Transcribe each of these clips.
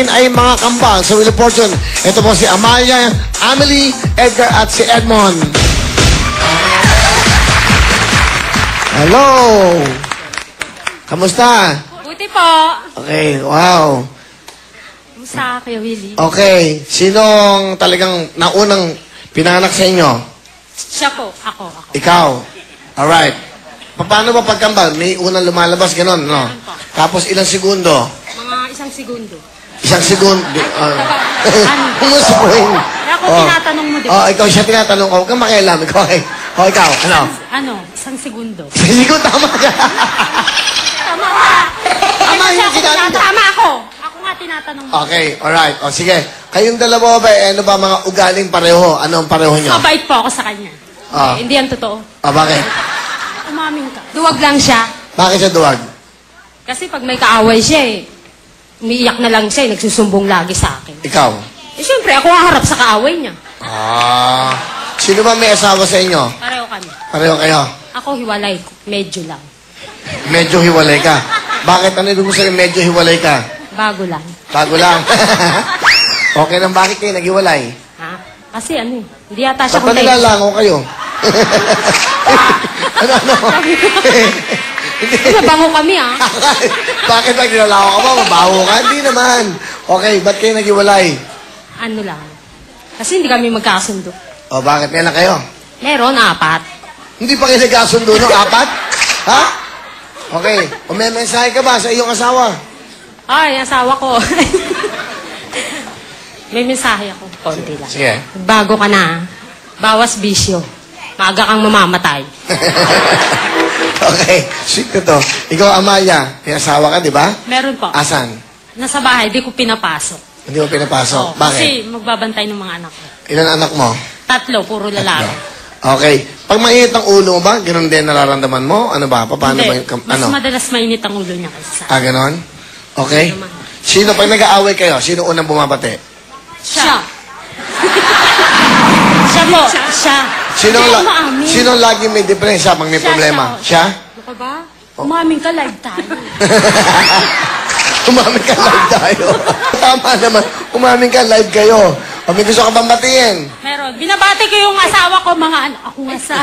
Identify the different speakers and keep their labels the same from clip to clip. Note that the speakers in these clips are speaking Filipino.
Speaker 1: ngayon ay mga kambal sa Wheel of Fortune. Ito po si Amalia, Amelie, Edgar at si Edmond. Hello! Kamusta?
Speaker 2: Buti po.
Speaker 1: Okay, wow.
Speaker 2: Kamusta kayo, Willie?
Speaker 1: Okay, sinong talagang naunang pinanganak sa inyo?
Speaker 2: Siya po. Ako.
Speaker 1: Ikaw. Alright. Paano ba pagkambal? May unang lumalabas, gano'n, no? Tapos ilang segundo?
Speaker 2: Mga 1 segundo.
Speaker 1: Isang segundo.
Speaker 2: Ano?
Speaker 1: Umusuin.
Speaker 2: Kaya ako tinatanong mo, di ba?
Speaker 1: Oh, ikaw siya tinatanong ko. Huwag kang makialam. Ikaw, ikaw. Ano?
Speaker 2: Ano? 1 segundo.
Speaker 1: Hindi ko tama ka.
Speaker 2: Tama ka.
Speaker 1: Tama
Speaker 2: Kasi
Speaker 1: yung
Speaker 2: ako
Speaker 1: sinabi.
Speaker 2: tama ako. Ako nga tinatanong mo.
Speaker 1: Okay, alright. O, sige. Kayong dalawa ba, ano ba mga ugaling pareho? Ano ang pareho nyo?
Speaker 2: Mabait po ako sa kanya.
Speaker 1: Ah.
Speaker 2: Hindi yan totoo.
Speaker 1: Bakit?
Speaker 2: Umamin ka. Duwag lang siya.
Speaker 1: Bakit siya duwag?
Speaker 2: Kasi pag may kaaway siya umiiyak na lang siya nagsusumbong lagi sa akin.
Speaker 1: Ikaw?
Speaker 2: Siyempre, ako ang harap sa kaaway niya.
Speaker 1: Sino ba may asawa sa inyo?
Speaker 2: Pareho kami.
Speaker 1: Pareho kayo?
Speaker 2: Ako hiwalay. Medyo lang.
Speaker 1: Medyo hiwalay ka. Bakit? Ano ibig mo sabihin medyo hiwalay ka?
Speaker 2: Bago lang.
Speaker 1: Bago lang. Okay lang, bakit kayo naghiwalay?
Speaker 2: Ha? Kasi hindi yata siya
Speaker 1: Ba't ba
Speaker 2: container.
Speaker 1: nilalango kayo? ano?
Speaker 2: Mabango kami
Speaker 1: Bakit ba nilalango ka ba? Mabaho ka? Hindi naman. Okay, ba't kayo naghiwalay?
Speaker 2: Ano lang. Kasi hindi kami magkasundo.
Speaker 1: O, bakit? Kailan kayo?
Speaker 2: Meron 4.
Speaker 1: Hindi pa kayo nagkasundo, no? 4? Ha? Okay. O may mensahe ka ba sa iyong asawa?
Speaker 2: Ay, asawa ko. May mensahe ako. Konti lang.
Speaker 1: Sige.
Speaker 2: Bago ka na. Bawas bisyo. Maaga kang mamamatay.
Speaker 1: Okay. Sweet na to. Ikaw, Amalia, may asawa ka, di ba?
Speaker 2: Meron po.
Speaker 1: Asan?
Speaker 2: Nasa bahay, di ko pinapasok.
Speaker 1: Hindi mo pinapasok.
Speaker 2: Oo,
Speaker 1: Bakit?
Speaker 2: Kasi magbabantay ng mga anak ko.
Speaker 1: Ilan anak mo?
Speaker 2: 3, puro lalaki.
Speaker 1: Okay. Pag mainit ang ulo mo ba, ganun din nararamdaman mo? Ano ba? Paano ba
Speaker 2: Hindi,
Speaker 1: yung...
Speaker 2: mas
Speaker 1: Ano?
Speaker 2: madalas mainit ang ulo niya kasi sa
Speaker 1: Ganon? Okay.
Speaker 2: Ano naman.
Speaker 1: Sino, pag nag-aaway kayo, sino unang bumabati?
Speaker 2: Siya. Siya po. Siya.
Speaker 1: Sino,
Speaker 2: Hindi ako maamin.
Speaker 1: sino lagi may depresya pag may
Speaker 2: Siya,
Speaker 1: problema?
Speaker 2: siya.
Speaker 1: Siya?
Speaker 2: Ano ka ba? Umamin ka, live tayo.
Speaker 1: Umamin ka live tayo. Tama naman. Umamin ka live kayo. O may gusto ka bang batiin?
Speaker 2: Meron. Binabati ko yung asawa ko, mga anak. Ako nga sa...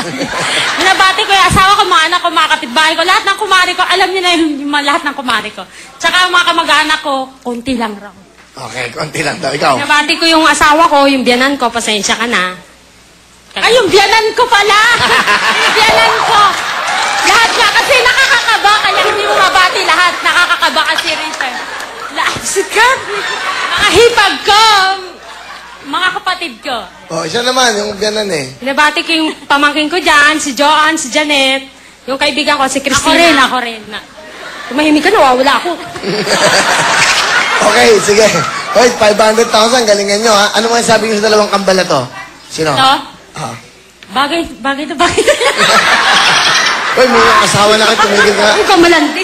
Speaker 2: Binabati ko yung asawa ko, mga anak ko, mga kapitbahay ko. Lahat ng kumari ko. Alam niyo na yung lahat ng kumari ko. Tsaka yung mga kamag-anak ko, konti lang raw.
Speaker 1: Okay, konti lang daw. Ikaw?
Speaker 2: Binabati ko yung asawa ko, yung biyanan ko. Pasensya ka na. Ay, yung biyanan ko pala! Yung biyanan ko! Lahat nga kasi nakakakaba, kaya hindi mo mabati lahat. Nakakakaba kasi Rita. Sikat! Mga hipag ko! Mga kapatid ko.
Speaker 1: O, siya naman, yung ganan eh.
Speaker 2: Binabati ko yung pamangkin ko dyan, si Joanne, si Janet, yung kaibigan ko, si Christina. Ako rin. Tumahimik ka, nawawala ako.
Speaker 1: Okay, sige. Hoy, 500,000, galingan nyo ha. Ano man sabi nyo sa dalawang kambal na to? Sino?
Speaker 2: Ito?
Speaker 1: Ah.
Speaker 2: Bagay na bagay.
Speaker 1: Hoy, may asawa na kayo, tumigil ka.
Speaker 2: Ang kamalandi.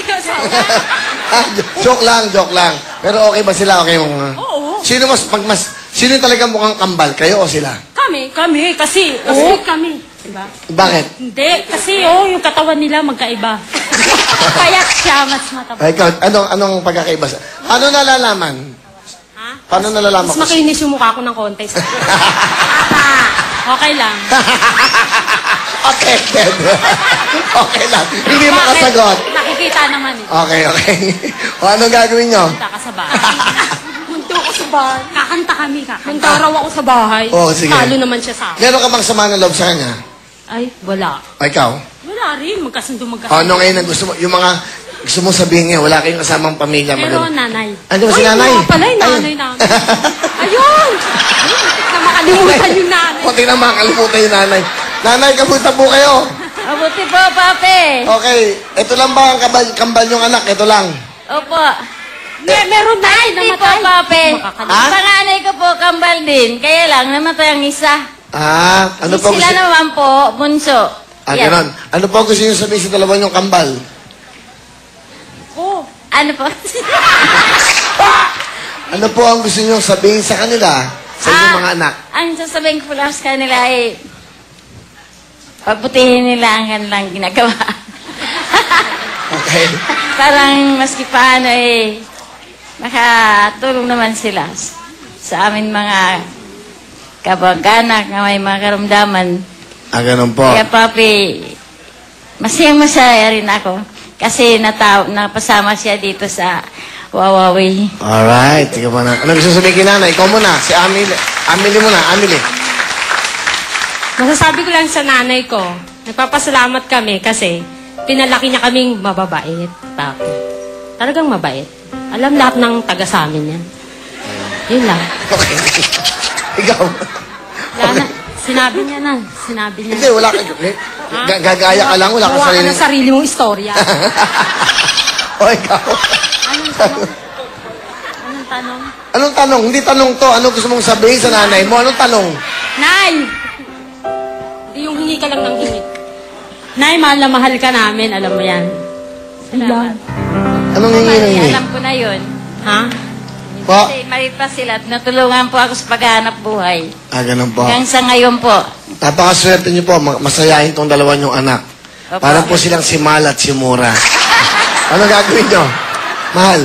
Speaker 1: Joke lang. Pero okay ba sila? Okay mo?
Speaker 2: Oo.
Speaker 1: Sino talagang mukhang kambal? Kayo o sila?
Speaker 2: Kami. Kasi kami. Diba?
Speaker 1: Bakit?
Speaker 2: Hindi. Kasi, yung katawan nila magkaiba. Payat siya, mas mataba.
Speaker 1: Ay, ikaw, anong pagkakaiba? Paano nalalaman?
Speaker 2: Ha?
Speaker 1: Paano nalalaman
Speaker 2: Mas makinis yung mukha ko ng contest. Okay lang.
Speaker 1: Okay, okay lang. Hindi
Speaker 2: Bakit?
Speaker 1: makasagot.
Speaker 2: Nakikita naman eh.
Speaker 1: Okay. O, anong gagawin nyo?
Speaker 2: Punta ka sa bahay. Punta ako sa bahay. Kakanta kami. Punta raw ako sa bahay.
Speaker 1: Oo, sige.
Speaker 2: Talo naman siya sa akin.
Speaker 1: Meron ka bang sama ng loob sa kanya?
Speaker 2: Ay, wala.
Speaker 1: O, ikaw?
Speaker 2: Wala rin. Magkasundo.
Speaker 1: O, ano ngayon ang gusto mo? Yung mga gusto mo sabihin ngayon, wala kayong kasamang pamilya.
Speaker 2: Pero nanay.
Speaker 1: Ano ba si nanay?
Speaker 2: Ay, pala yung nanay. Ayun! Na makalimutan yung nanay.
Speaker 1: Kunti na makakalimutan yung nanay. Nanay, kamusta po kayo?
Speaker 3: Mabuti po, pape.
Speaker 1: Okay, ito lang ba ang kambal yung anak? Ito lang.
Speaker 3: Opo.
Speaker 2: Meron na.
Speaker 3: Ay, hindi po, pape.
Speaker 1: Ha?
Speaker 3: Panganay ko po, kambal din. Kaya lang, namatay ang isa.
Speaker 1: Ano po
Speaker 3: Sila
Speaker 1: gusto?
Speaker 3: naman po, bunso. Yan.
Speaker 1: Ganon. Ano po gusto nyo sabihin sa dalawa yung kambal?
Speaker 2: Oh.
Speaker 3: Ano po?
Speaker 1: Ano po ang gusto nyo sabihin sa kanila? Sa inyong mga anak?
Speaker 3: Ang sasabihin ko lang sa kanila ay, pagputihin nila ang kanilang ginagawa.
Speaker 1: Okay.
Speaker 3: Parang maski paano makatulong naman sila sa amin mga kabag-anak na may mga karamdaman.
Speaker 1: Ganun po.
Speaker 3: Kaya papi, masaya rin ako kasi napasama siya dito sa Wawawi.
Speaker 1: Alright, sige pa na. Ano gusto sabihin kay nanay? Ikaw muna, si Amelie. Amelie muna, Amelie.
Speaker 2: Masasabi ko lang sa nanay ko, nagpapasalamat kami kasi pinalaki niya kaming mababait. Papi. Talagang mabait. Alam lahat ng taga sa amin yan. Yun lang.
Speaker 1: Okay. Ikaw.
Speaker 2: Wala na. Sinabi niya na. Sinabi niya.
Speaker 1: Hindi, wala ka. Gagaya ka lang, wala ka
Speaker 2: Gawa
Speaker 1: sarili.
Speaker 2: ka ng sarili mong istorya.
Speaker 1: O ikaw.
Speaker 2: Anong tanong? Anong tanong?
Speaker 1: Anong tanong? Hindi tanong to. Ano gusto mong sabihin sa nanay mo? Anong tanong?
Speaker 2: Nay! Hindi yung hingi ka lang ng hingi. Nay, mahal na mahal ka namin. Alam mo yan.
Speaker 3: Salamat.
Speaker 1: Anong hingi?
Speaker 3: Alam ko na yun.
Speaker 2: Ha?
Speaker 1: Po?
Speaker 3: Kasi malit pa sila at natulungan po ako sa paghahanap buhay.
Speaker 1: Ganun po.
Speaker 3: Hanggang sa ngayon po.
Speaker 1: Napakaswerte niyo po. Masayahin tong dalawa niyong anak.
Speaker 3: Opo.
Speaker 1: Parang po silang si Mal at si Mura. Ano gagawin niyo? Mahal.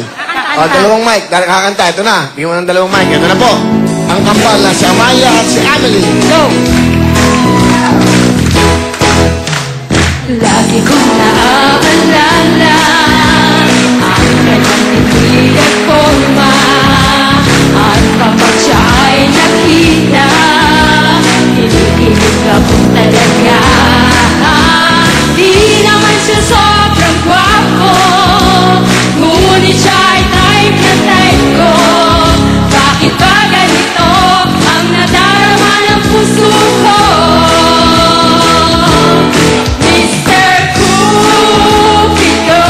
Speaker 1: O, dalawang mic. Kakanta. Ito na. Bigyan mo ng dalawang mic. Ito na po. Ang kampal na si Amaya at si Amelie.
Speaker 2: Go!
Speaker 3: Lagi kong naaalala ang kanyang titig at forma at kapag siya ay nakita kinikilig ako talaga. Di naman siya sobrang gwapo, ngunit siya ay type na type ko. Bakit ba ganito ang nadarama ng puso ko? Mr. Cupido,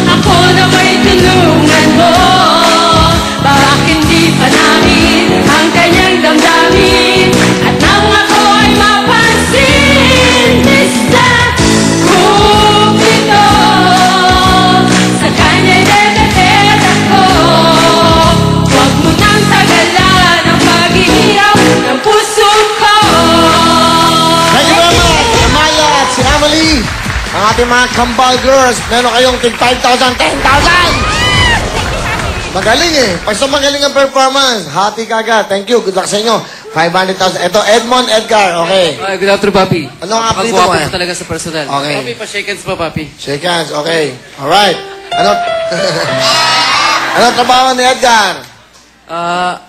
Speaker 3: ako na may tulungan mo. Bakit hindi pa namin ang kanyang damdamin at nang ako ay mapansin? Mr. Cupido, sa kanya'y dededet ako. Huwag mo nang tagalan ang paghihirap ng puso ko.
Speaker 1: Thank you very much, Amaya at si Amelie. Ang ating mga kambal girls, meron kayong tig 5,000, 10,000! Magaling eh. Pag sa magaling ang performance, hati ka agad. Thank you. Good luck sa inyo. 500,000. Ito, Edmond Edgar. Okay.
Speaker 4: Good afternoon, Papi.
Speaker 1: Ano ang apelido mo,
Speaker 4: Pagwapo
Speaker 1: eh?
Speaker 4: ko talaga sa personal.
Speaker 1: Okay.
Speaker 4: Papi, pa-shake hands po, Papi.
Speaker 1: Shake hands. Okay. Alright. Ano? Ano trabaho ni Edgar?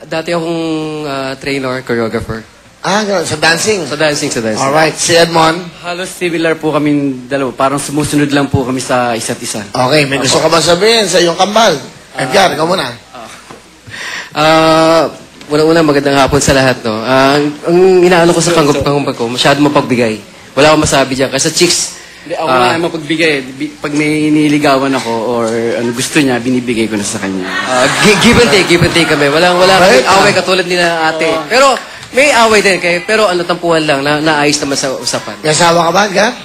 Speaker 4: Dati akong trainer, choreographer.
Speaker 1: Ganun. Sa dancing.
Speaker 4: Sa dancing.
Speaker 1: Alright. Si Edmond.
Speaker 4: Halos similar po kami dalawa. Parang sumusunod lang po kami sa isa't isa.
Speaker 1: Okay. May gusto ka ba sabihin sa iyong kambal? Edgar, ikaw muna.
Speaker 4: Una-una, magandang hapon sa lahat, no? Ang inaano ko sa kangkumpag ko, masyado mapagbigay. Wala akong masabi dyan. Kasi chicks,
Speaker 5: Ako nga mapagbigay. Pag may niligawan ako or ano gusto niya, binibigay ko na sa kanya.
Speaker 4: give and take kami. Wala
Speaker 1: Right.
Speaker 4: kaming away katulad nila ate. Pero may away din pero ano tampuhan lang na naayos naman sa usapan.
Speaker 1: May asawa ka ba, Edgar?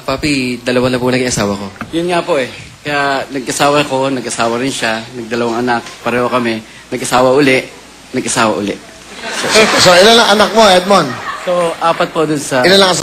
Speaker 4: Papi, dalawa na po naging asawa ko.
Speaker 5: Yun nga po eh. Kaya nag-asawa ko, nag-asawa rin siya, nagdalawang anak, pareho kami, nag-asawa uli.
Speaker 1: So, ilan ang anak mo, Edmond?
Speaker 5: So, apat po dun sa...
Speaker 1: Ilan lang